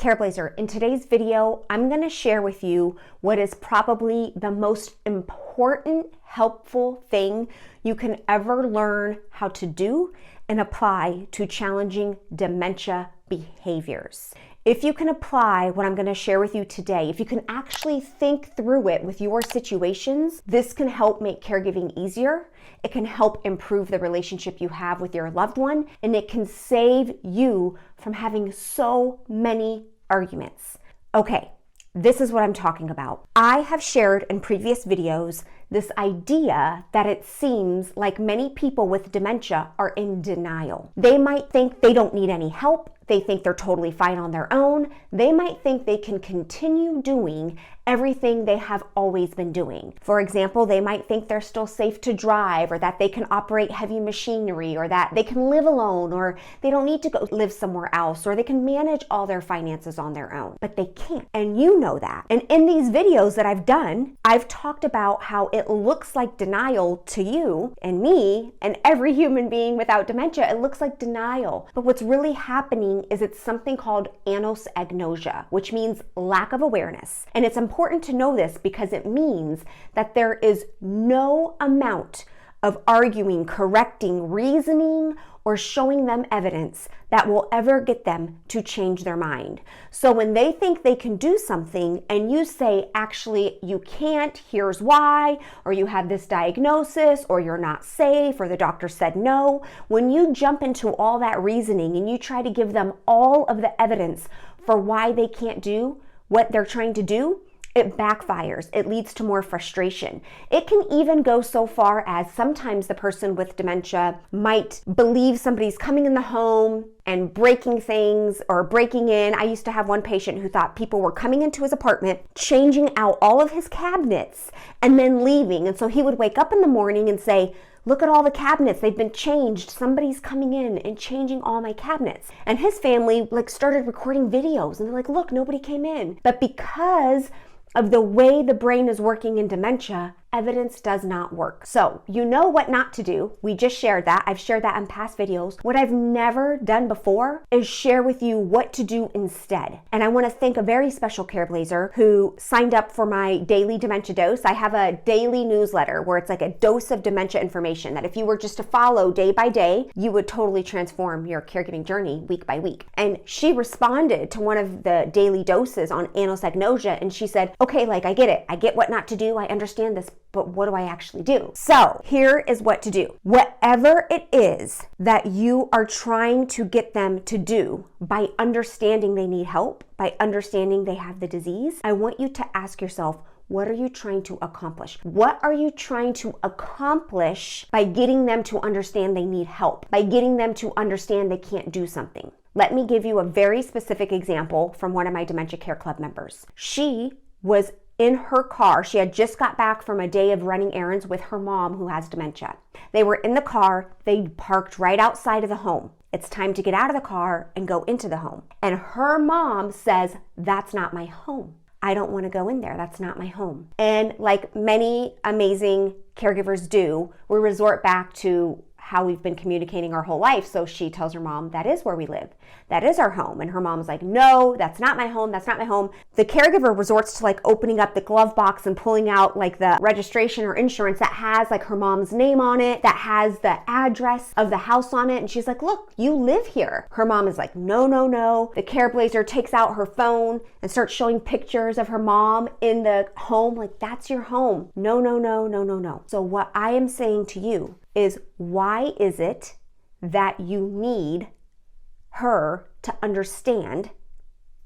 Careblazer, in today's video, I'm going to share with you what is probably the most important, helpful thing you can ever learn how to do and apply to challenging dementia behaviors. If you can apply what I'm going to share with you today, if you can actually think through it with your situations, this can help make caregiving easier. It can help improve the relationship you have with your loved one, and it can save you from having so many arguments. Okay, this is what I'm talking about. I have shared in previous videos this idea that it seems like many people with dementia are in denial. They might think they don't need any help. They think they're totally fine on their own. They might think they can continue doing everything they have always been doing. For example, they might think they're still safe to drive, or that they can operate heavy machinery, or that they can live alone, or they don't need to go live somewhere else, or they can manage all their finances on their own. But they can't, and you know that. And in these videos that I've done, I've talked about how it looks like denial to you and me and every human being without dementia. It looks like denial. But what's really happening is it's something called anosognosia, which means lack of awareness. And it's important to know this because it means that there is no amount of arguing, correcting, reasoning, or showing them evidence that will ever get them to change their mind. So when they think they can do something and you say, actually, you can't, here's why, or you have this diagnosis, or you're not safe, or the doctor said no, when you jump into all that reasoning and you try to give them all of the evidence for why they can't do what they're trying to do, it backfires. It leads to more frustration. It can even go so far as sometimes the person with dementia might believe somebody's coming in the home and breaking things or breaking in. I used to have one patient who thought people were coming into his apartment, changing out all of his cabinets, and then leaving. And so he would wake up in the morning and say, "Look at all the cabinets, they've been changed. Somebody's coming in and changing all my cabinets." And his family started recording videos and they're like, "Look, nobody came in." But because of the way the brain is working in dementia, evidence does not work. So you know what not to do. We just shared that. I've shared that in past videos. What I've never done before is share with you what to do instead. And I want to thank a very special Careblazer who signed up for my daily dementia dose. I have a daily newsletter where it's like a dose of dementia information that if you were just to follow day by day, you would totally transform your caregiving journey week by week. And she responded to one of the daily doses on anosognosia, and she said, "Okay, I get it. I get what not to do. I understand this. But what do I actually do?" So here is what to do. Whatever it is that you are trying to get them to do by understanding they need help, by understanding they have the disease, I want you to ask yourself, what are you trying to accomplish? What are you trying to accomplish by getting them to understand they need help, by getting them to understand they can't do something? Let me give you a very specific example from one of my Dementia Care Club members. She was in her car. She had just got back from a day of running errands with her mom who has dementia. They were in the car. They parked right outside of the home. It's time to get out of the car and go into the home. And her mom says, "That's not my home. I don't want to go in there. That's not my home." And like many amazing caregivers do, we resort back to how we've been communicating our whole life. So she tells her mom, "That is where we live. That is our home." And her mom's like, "No, that's not my home. That's not my home." The caregiver resorts to opening up the glove box and pulling out the registration or insurance that has her mom's name on it, that has the address of the house on it. And she's like, "Look, you live here." Her mom is like, "No, no, no." The Careblazer takes out her phone and starts showing pictures of her mom in the home. "That's your home." "No, no, no, no, no, no." So what I am saying to you is, why is it that you need her to understand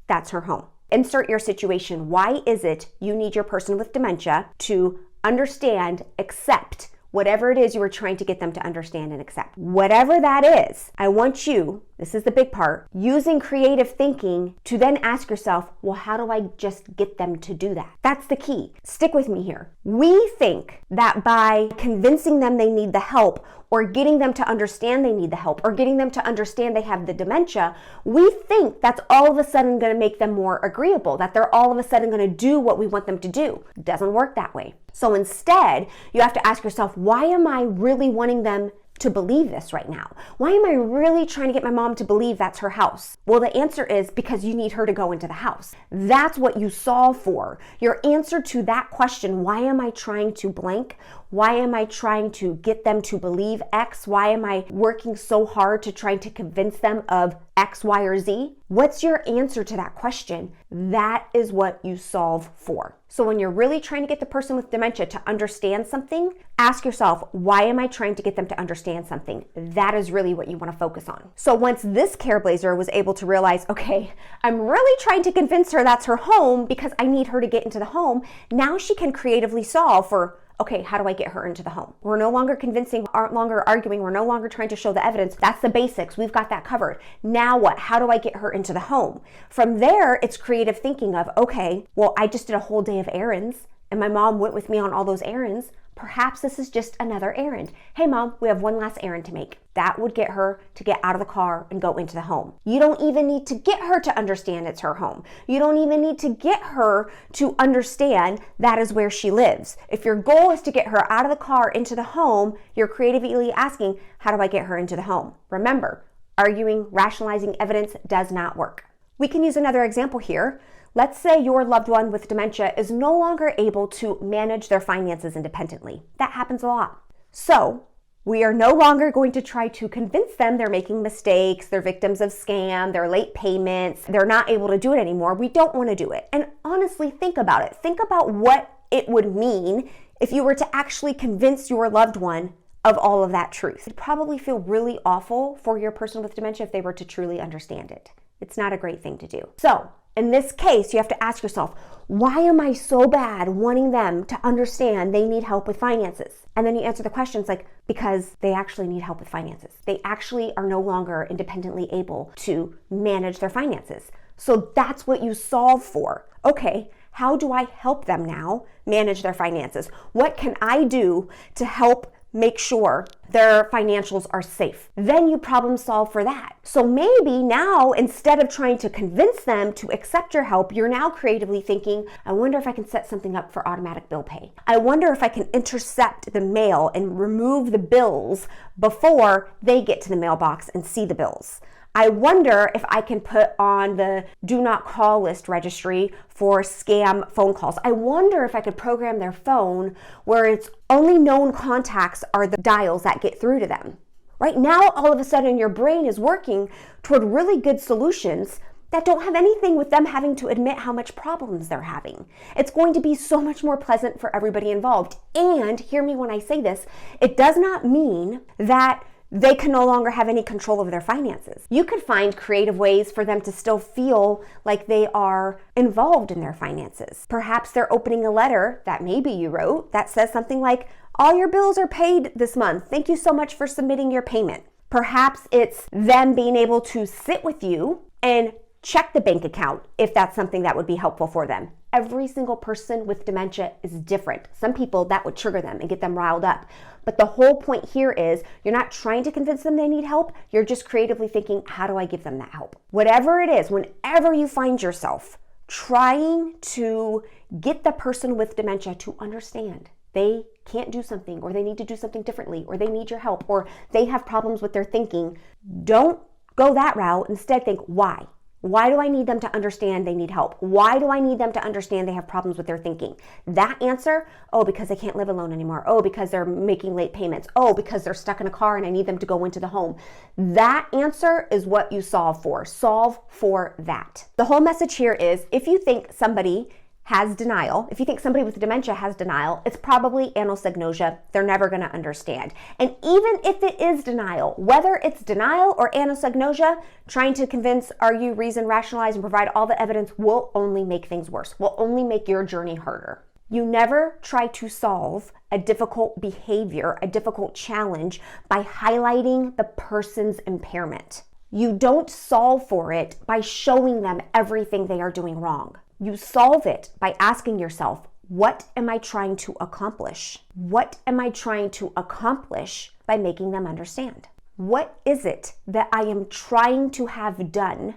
that's her home? Insert your situation. Why is it you need your person with dementia to understand, accept whatever it is you were trying to get them to understand and accept? Whatever that is, I want you, this is the big part, using creative thinking to then ask yourself, well, how do I just get them to do that? That's the key. Stick with me here. We think that by convincing them they need the help, or getting them to understand they need the help, or getting them to understand they have the dementia, we think that's all of a sudden going to make them more agreeable, that they're all of a sudden going to do what we want them to do. It doesn't work that way. So instead, you have to ask yourself, why am I really wanting them to believe this right now? Why am I really trying to get my mom to believe that's her house? Well, the answer is because you need her to go into the house. That's what you solve for. Your answer to that question, why am I trying to blank? Why am I trying to get them to believe X? Why am I working so hard to try to convince them of X, Y, or Z? What's your answer to that question? That is what you solve for. So when you're really trying to get the person with dementia to understand something, ask yourself, why am I trying to get them to understand something? That is really what you want to focus on. So once this Careblazer was able to realize, okay, I'm really trying to convince her that's her home because I need her to get into the home, now she can creatively solve for, okay, how do I get her into the home? We're no longer convincing, aren't longer arguing, we're no longer trying to show the evidence. That's the basics, we've got that covered. Now what? How do I get her into the home? From there, it's creative thinking of, okay, well, I just did a whole day of errands and my mom went with me on all those errands. Perhaps this is just another errand. Hey mom, we have one last errand to make. That would get her to get out of the car and go into the home. You don't even need to get her to understand it's her home. You don't even need to get her to understand that is where she lives. If your goal is to get her out of the car into the home, you're creatively asking, how do I get her into the home? Remember, arguing, rationalizing evidence does not work. We can use another example here. Let's say your loved one with dementia is no longer able to manage their finances independently. That happens a lot. So we are no longer going to try to convince them they're making mistakes, they're victims of scam, they're late payments, they're not able to do it anymore. We don't want to do it. And honestly, think about it. Think about what it would mean if you were to actually convince your loved one of all of that truth. It'd probably feel really awful for your person with dementia if they were to truly understand it. It's not a great thing to do. So in this case, you have to ask yourself, why am I so bad wanting them to understand they need help with finances? And then you answer the questions like, because they actually need help with finances. They actually are no longer independently able to manage their finances. So that's what you solve for. Okay, how do I help them now manage their finances? What can I do to help make sure their financials are safe? Then you problem solve for that. So maybe now, instead of trying to convince them to accept your help, you're now creatively thinking, I wonder if I can set something up for automatic bill pay. I wonder if I can intercept the mail and remove the bills before they get to the mailbox and see the bills. I wonder if I can put on the do not call list registry for scam phone calls. I wonder if I could program their phone where it's only known contacts are the dials that get through to them. Right now, all of a sudden, your brain is working toward really good solutions that don't have anything with them having to admit how much problems they're having. It's going to be so much more pleasant for everybody involved. And hear me when I say this, it does not mean that they can no longer have any control over their finances. You could find creative ways for them to still feel like they are involved in their finances. Perhaps they're opening a letter that maybe you wrote that says something like, all your bills are paid this month. Thank you so much for submitting your payment. Perhaps it's them being able to sit with you and check the bank account if that's something that would be helpful for them. Every single person with dementia is different. Some people that would trigger them and get them riled up. But the whole point here is you're not trying to convince them they need help. You're just creatively thinking, how do I give them that help? Whatever it is, whenever you find yourself trying to get the person with dementia to understand they can't do something, or they need to do something differently, or they need your help, or they have problems with their thinking, don't go that route. Instead, think, why? Why do I need them to understand they need help? Why do I need them to understand they have problems with their thinking? That answer, oh, because they can't live alone anymore. Oh, because they're making late payments. Oh, because they're stuck in a car and I need them to go into the home. That answer is what you solve for. Solve for that. The whole message here is, if you think somebody has denial, if you think somebody with dementia has denial, it's probably anosognosia. They're never going to understand. And even if it is denial, whether it's denial or anosognosia, trying to convince, argue, reason, rationalize, and provide all the evidence will only make things worse, will only make your journey harder. You never try to solve a difficult behavior, a difficult challenge by highlighting the person's impairment. You don't solve for it by showing them everything they are doing wrong. You solve it by asking yourself, what am I trying to accomplish? What am I trying to accomplish by making them understand? What is it that I am trying to have done?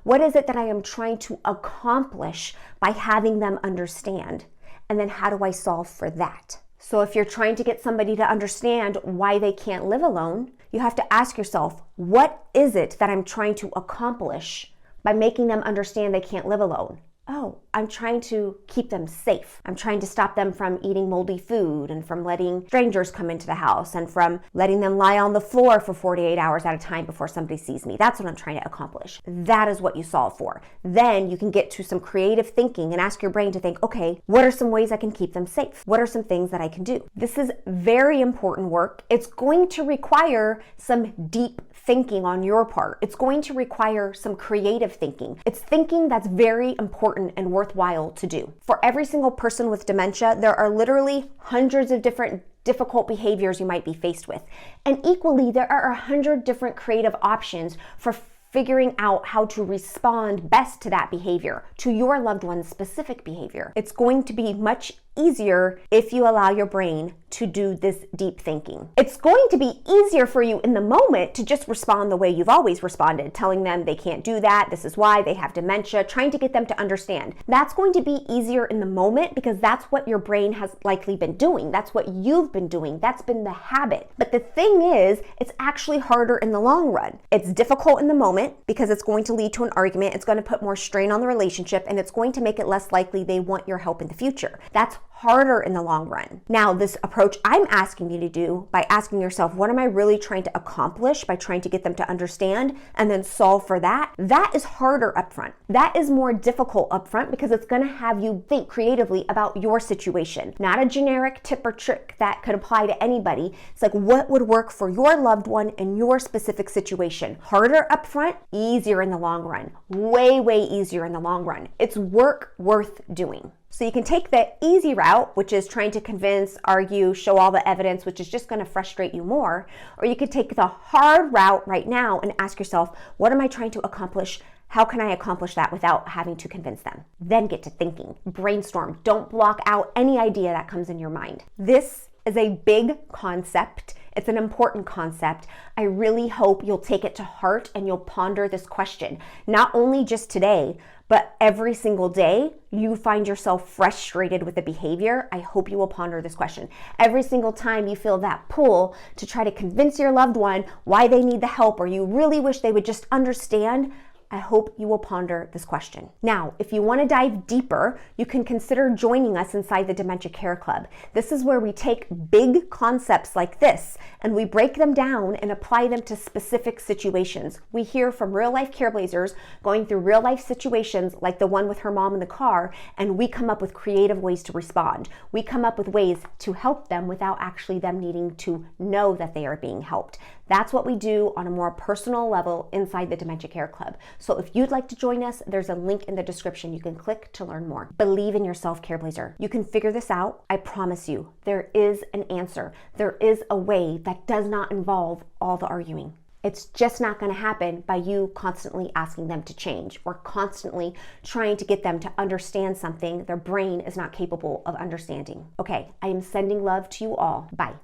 What is it that I am trying to accomplish by having them understand? And then how do I solve for that? So if you're trying to get somebody to understand why they can't live alone, you have to ask yourself, what is it that I'm trying to accomplish by making them understand they can't live alone? Oh, I'm trying to keep them safe. I'm trying to stop them from eating moldy food and from letting strangers come into the house and from letting them lie on the floor for 48 hours at a time before somebody sees me. That's what I'm trying to accomplish. That is what you solve for. Then you can get to some creative thinking and ask your brain to think, okay, what are some ways I can keep them safe? What are some things that I can do? This is very important work. It's going to require some deep thinking on your part. It's going to require some creative thinking. It's thinking that's very important and worthwhile to do. For every single person with dementia, there are literally hundreds of different difficult behaviors you might be faced with. And equally, there are 100 different creative options for figuring out how to respond best to that behavior, to your loved one's specific behavior. It's going to be much easier if you allow your brain to do this deep thinking. It's going to be easier for you in the moment to just respond the way you've always responded, telling them they can't do that, this is why, they have dementia, trying to get them to understand. That's going to be easier in the moment because that's what your brain has likely been doing. That's what you've been doing. That's been the habit. But the thing is, it's actually harder in the long run. It's difficult in the moment because it's going to lead to an argument, it's going to put more strain on the relationship, and it's going to make it less likely they want your help in the future. That's harder in the long run. Now, this approach I'm asking you to do by asking yourself, what am I really trying to accomplish by trying to get them to understand and then solve for that? That is harder upfront. That is more difficult upfront because it's going to have you think creatively about your situation, not a generic tip or trick that could apply to anybody. It's like, what would work for your loved one in your specific situation? Harder upfront, easier in the long run. Way, way easier in the long run. It's work worth doing. So you can take the easy route, which is trying to convince, argue, show all the evidence, which is just going to frustrate you more. Or you could take the hard route right now and ask yourself, what am I trying to accomplish? How can I accomplish that without having to convince them? Then get to thinking. Brainstorm. Don't block out any idea that comes in your mind. This is a big concept. It's an important concept. I really hope you'll take it to heart and you'll ponder this question, not only just today, but every single day you find yourself frustrated with a behavior. I hope you will ponder this question. Every single time you feel that pull to try to convince your loved one why they need the help, or you really wish they would just understand, I hope you will ponder this question. Now, if you want to dive deeper, you can consider joining us inside the Dementia Care Club. This is where we take big concepts like this and we break them down and apply them to specific situations. We hear from real life Careblazers going through real life situations like the one with her mom in the car, and we come up with creative ways to respond. We come up with ways to help them without actually them needing to know that they are being helped. That's what we do on a more personal level inside the Dementia Care Club. So if you'd like to join us, there's a link in the description. You can click to learn more. Believe in yourself, Careblazer. You can figure this out. I promise you, there is an answer. There is a way that does not involve all the arguing. It's just not going to happen by you constantly asking them to change or constantly trying to get them to understand something their brain is not capable of understanding. Okay, I am sending love to you all. Bye.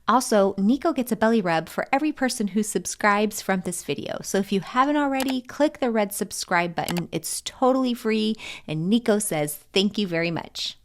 Also, Nico gets a belly rub for every person who subscribes from this video. So if you haven't already, click the red subscribe button. It's totally free, and Nico says thank you very much.